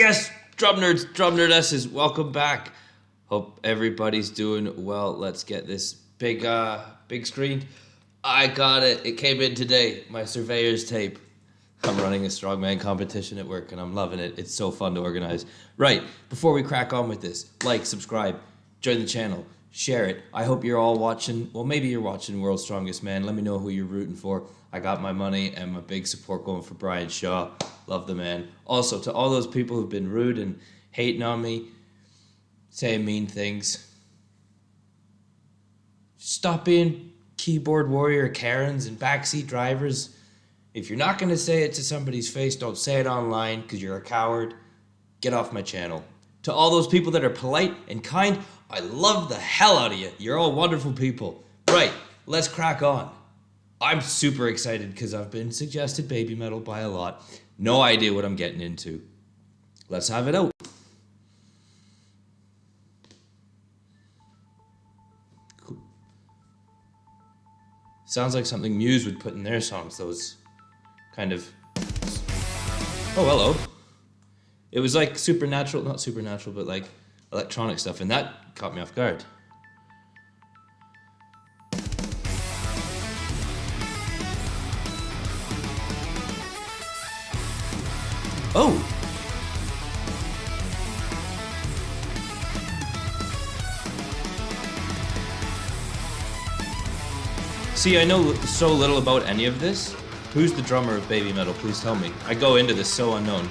Yes, drum nerds, drum nerdesses, welcome back. Hope everybody's doing well. Let's get this big screen. I got it. It came in today. My surveyor's tape. I'm running a strongman competition at work and I'm loving it. It's so fun to organize. Right, before we crack on with this, like, subscribe, join the channel, share it. I hope you're all watching. Well, maybe you're watching World's Strongest Man. Let me know who you're rooting for. I got my money and my big support going for Brian Shaw. Love the man. Also, to all those people who've been rude and hating on me, saying mean things, stop being keyboard warrior Karens and backseat drivers. If you're not going to say it to somebody's face, don't say it online because you're a coward. Get off my channel. To all those people that are polite and kind, I love the hell out of you. You're all wonderful people. Right, let's crack on. I'm super excited because I've been suggested baby metal by a lot. No idea what I'm getting into. Let's have it out. Cool. Sounds like something Muse would put in their songs, those kind of... Oh, hello. It was like supernatural, not supernatural, but like electronic stuff, and that caught me off guard. Oh! See, I know so little about any of this. Who's the drummer of Baby Metal? Please tell me. I go into this so unknown.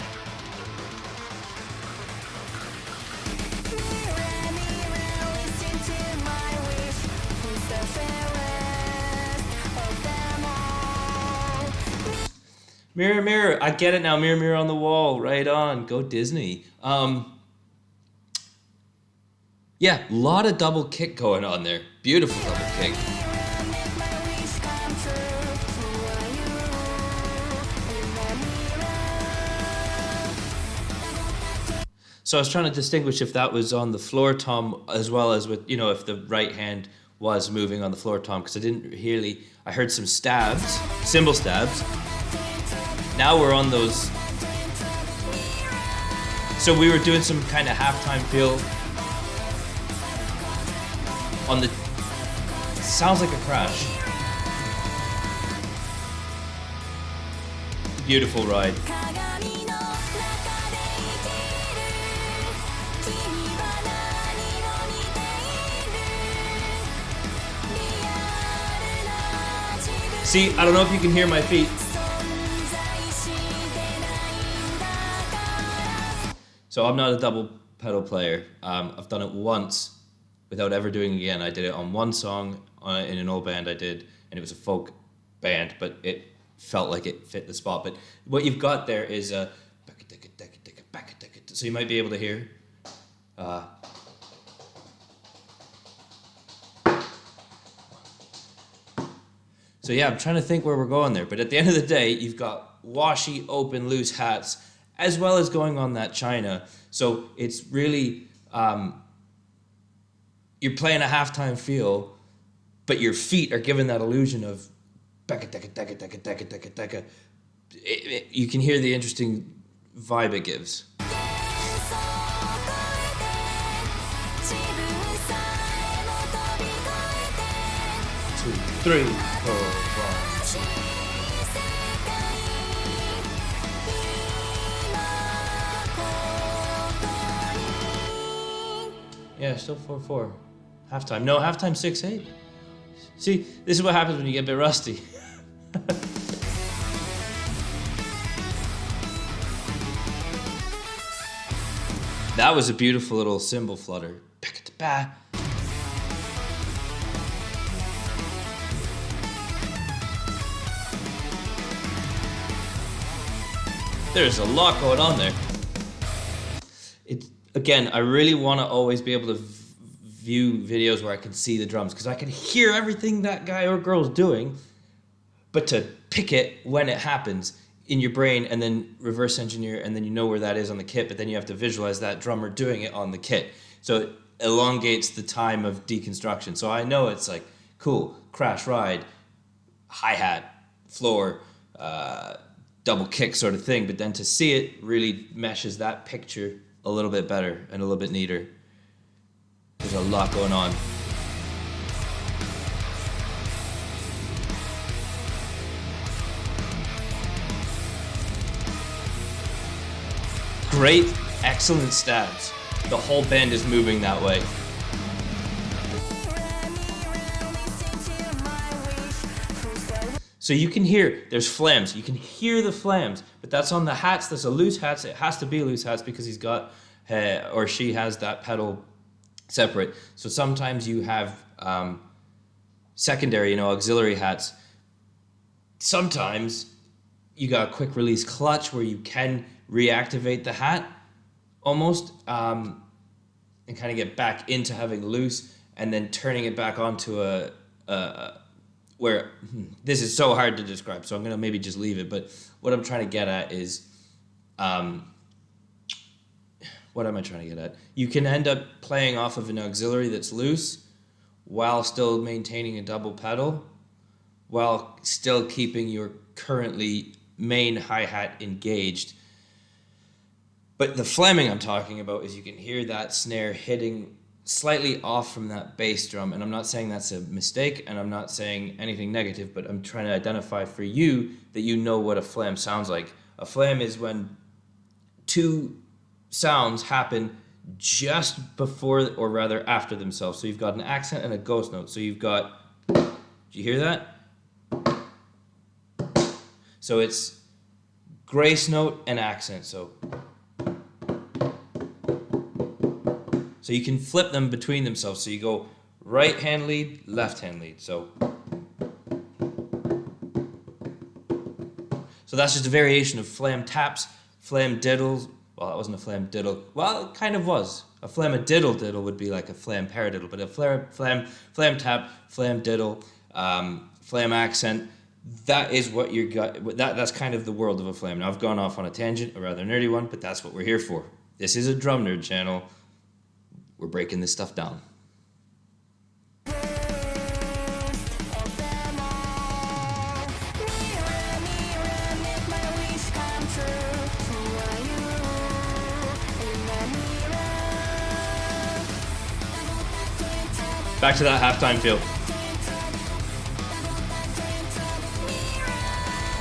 Mirror, mirror, I get it now. Mirror, mirror on the wall. Right on. Go Disney. Yeah, a lot of double kick going on there. Beautiful double kick. So I was trying to distinguish if that was on the floor tom as well as with, you know, if the right hand was moving on the floor tom, because I didn't really, I heard some stabs, cymbal stabs. Now we're on those. So we were doing some kind of halftime feel on the, sounds like a crash. Beautiful ride. See, I don't know if you can hear my feet. So I'm not a double pedal player. I've done it once without ever doing it again. I did it on one song in an old band I did, and it was a folk band, but it felt like it fit the spot. But what you've got there is a... So you might be able to hear. So yeah, I'm trying to think where we're going there. But at the end of the day, you've got washy, open, loose hats, as well as going on that China. So it's really, you're playing a halftime feel, but your feet are giving that illusion of you can hear the interesting vibe it gives. 2, 3, 4, 5. Yeah, still 4-4. Halftime. No, halftime 6-8. See, this is what happens when you get a bit rusty. That was a beautiful little cymbal flutter. There's a lot going on there. Again, I really want to always be able to view videos where I can see the drums, because I can hear everything that guy or girl's doing, but to pick it when it happens in your brain and then reverse engineer, and then you know where that is on the kit, but then you have to visualize that drummer doing it on the kit. So it elongates the time of deconstruction. So I know it's like, cool, crash, ride, hi-hat, floor, double kick sort of thing, but then to see it really meshes that picture a little bit better and a little bit neater. There's a lot going on. Great, excellent stabs. The whole band is moving that way. So you can hear, there's flams. You can hear the flams, but that's on the hats. There's a loose hats. It has to be loose hats because he's got, or she has that pedal separate. So sometimes you have secondary, auxiliary hats. Sometimes you got a quick release clutch where you can reactivate the hat almost and kind of get back into having loose and then turning it back onto where this is so hard to describe, so I'm going to maybe just leave it. But what I'm trying to get at is, what am I trying to get at? You can end up playing off of an auxiliary that's loose while still maintaining a double pedal, while still keeping your currently main hi-hat engaged. But the flamming I'm talking about is you can hear that snare hitting slightly off from that bass drum, and I'm not saying that's a mistake, and I'm not saying anything negative, but I'm trying to identify for you that you know what a flam sounds like. A flam is when two sounds happen just before, or rather after themselves. So you've got an accent and a ghost note. So you've got, do you hear that? So it's grace note and accent. So you can flip them between themselves. So you go right hand lead, left hand lead. So that's just a variation of flam taps, flam diddles. Well, that wasn't a flam diddle. Well, it kind of was. A flam-a-diddle diddle would be like a flam paradiddle, but a flam tap, flam diddle, flam accent. That is what you got. That's kind of the world of a flam. Now I've gone off on a tangent, a rather nerdy one, but that's what we're here for. This is a drum nerd channel. We're breaking this stuff down. Back to that halftime feel.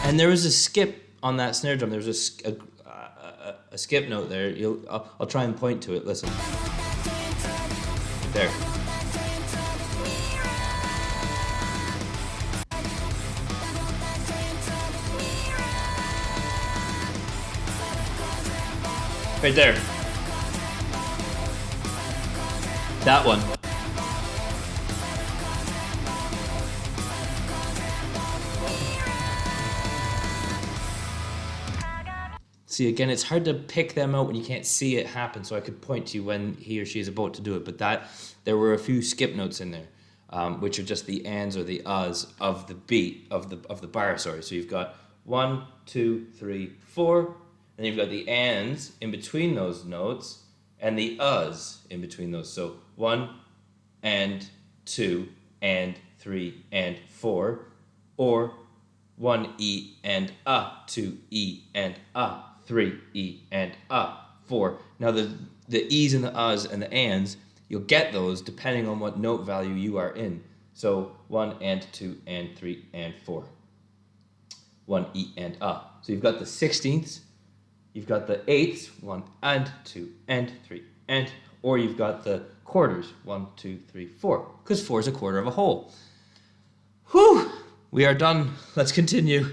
And there was a skip on that snare drum. There was a skip note there. I'll try and point to it. Listen. There. Right there. That one. See, again, it's hard to pick them out when you can't see it happen, so I could point to you when he or she is about to do it, but there were a few skip notes in there, which are just the ands or the uhs of the beat, of the bar, sorry. So you've got 1, 2, 3, 4, and you've got the ands in between those notes, and the uhs in between those. So 1, and 2, and 3, and 4, or 1 E and 2 E and 3 E and 4. Now the E's and the uhs and the ands, you'll get those depending on what note value you are in. So 1 and 2 and 3 and 4. 1 E and So you've got the 16ths, you've got the 8ths, 1 and 2 and 3 and, or you've got the quarters, 1, 2, 3, 4, because 4 is a quarter of a whole. Whew! We are done. Let's continue.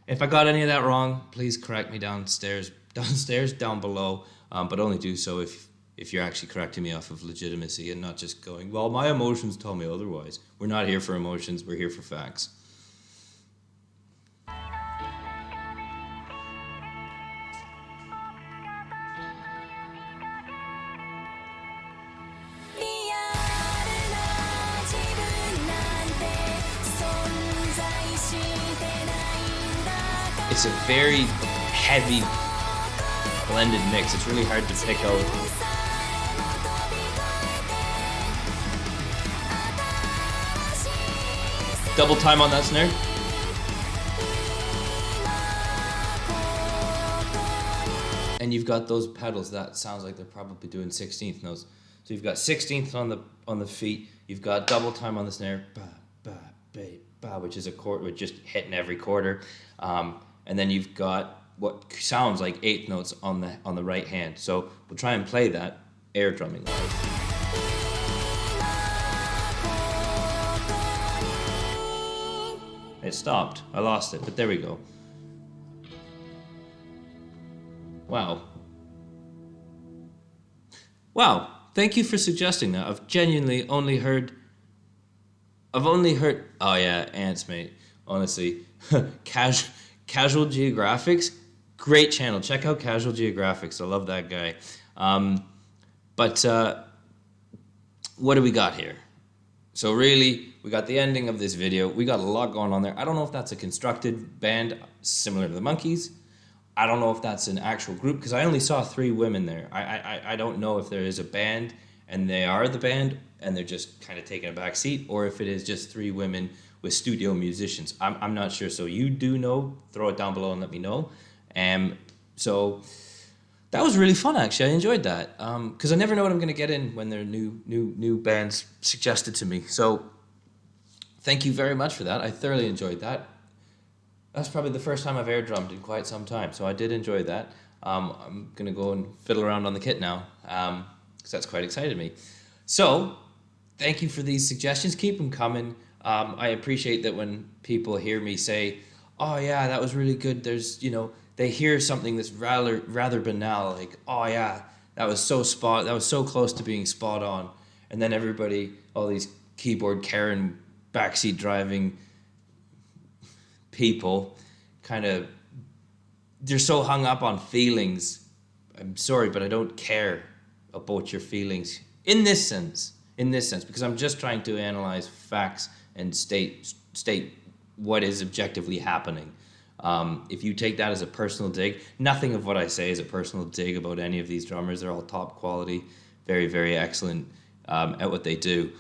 If I got any of that wrong, please correct me downstairs, down below, but only do so if you're actually correcting me off of legitimacy and not just going, well, my emotions tell me otherwise. We're not here for emotions, we're here for facts. It's a very heavy blended mix. It's really hard to pick out. Double time on that snare. and you've got those pedals. That sounds like they're probably doing 16th notes. So you've got 16th on the feet. You've got double time on the snare, ba ba ba ba, which is a chord, which just hitting every quarter, and then you've got what sounds like 8th notes on the right hand. So we'll try and play that air drumming. It stopped. I lost it, but there we go. Wow. Wow. Thank you for suggesting that. I've genuinely only heard... Oh yeah, ants, mate. Honestly. Casual Geographics. Great channel. Check out Casual Geographics. I love that guy. But what do we got here? So really, we got the ending of this video. We got a lot going on there. I don't know if that's a constructed band similar to the Monkees. I don't know if that's an actual group, because I only saw 3 women there. I don't know if there is a band and they are the band and they're just kind of taking a back seat, or if it is just 3 women with studio musicians. I'm not sure. So you do know, throw it down below and let me know. So that was really fun, actually. I enjoyed that, because I never know what I'm going to get in when there are new bands suggested to me. So thank you very much for that. I thoroughly enjoyed that. That's probably the first time I've air drummed in quite some time, so I did enjoy that. I'm going to go and fiddle around on the kit now, because that's quite excited me. So thank you for these suggestions. Keep them coming. I appreciate that when people hear me say, oh yeah, that was really good. There's, they hear something that's rather banal, like, oh yeah, that was so close to being spot on. And then everybody, all these keyboard Karen backseat driving people, they're so hung up on feelings. I'm sorry, but I don't care about your feelings in this sense, because I'm just trying to analyze facts and state what is objectively happening. If you take that as a personal dig, nothing of what I say is a personal dig about any of these drummers. They're all top quality, very, very excellent at what they do.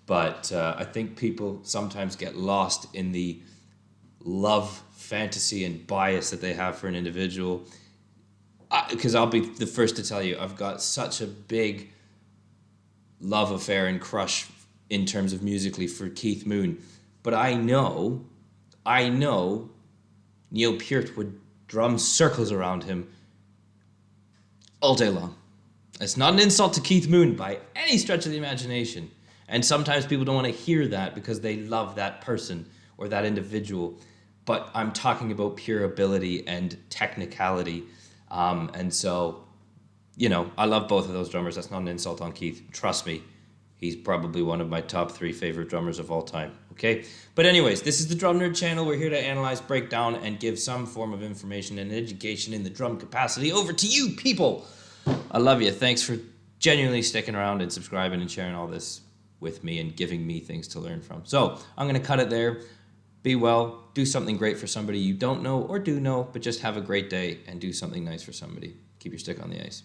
But I think people sometimes get lost in the love, fantasy, and bias that they have for an individual. Because I'll be the first to tell you, I've got such a big love affair and crush in terms of musically for Keith Moon. But I know Neil Peart would drum circles around him all day long. It's not an insult to Keith Moon by any stretch of the imagination. And sometimes people don't want to hear that because they love that person or that individual. But I'm talking about pure ability and technicality. And so, I love both of those drummers. That's not an insult on Keith. Trust me. He's probably one of my top 3 favorite drummers of all time, okay? But anyways, this is the Drum Nerd channel. We're here to analyze, break down, and give some form of information and education in the drum capacity over to you people. I love you. Thanks for genuinely sticking around and subscribing and sharing all this with me and giving me things to learn from. So I'm going to cut it there. Be well. Do something great for somebody you don't know or do know, but just have a great day and do something nice for somebody. Keep your stick on the ice.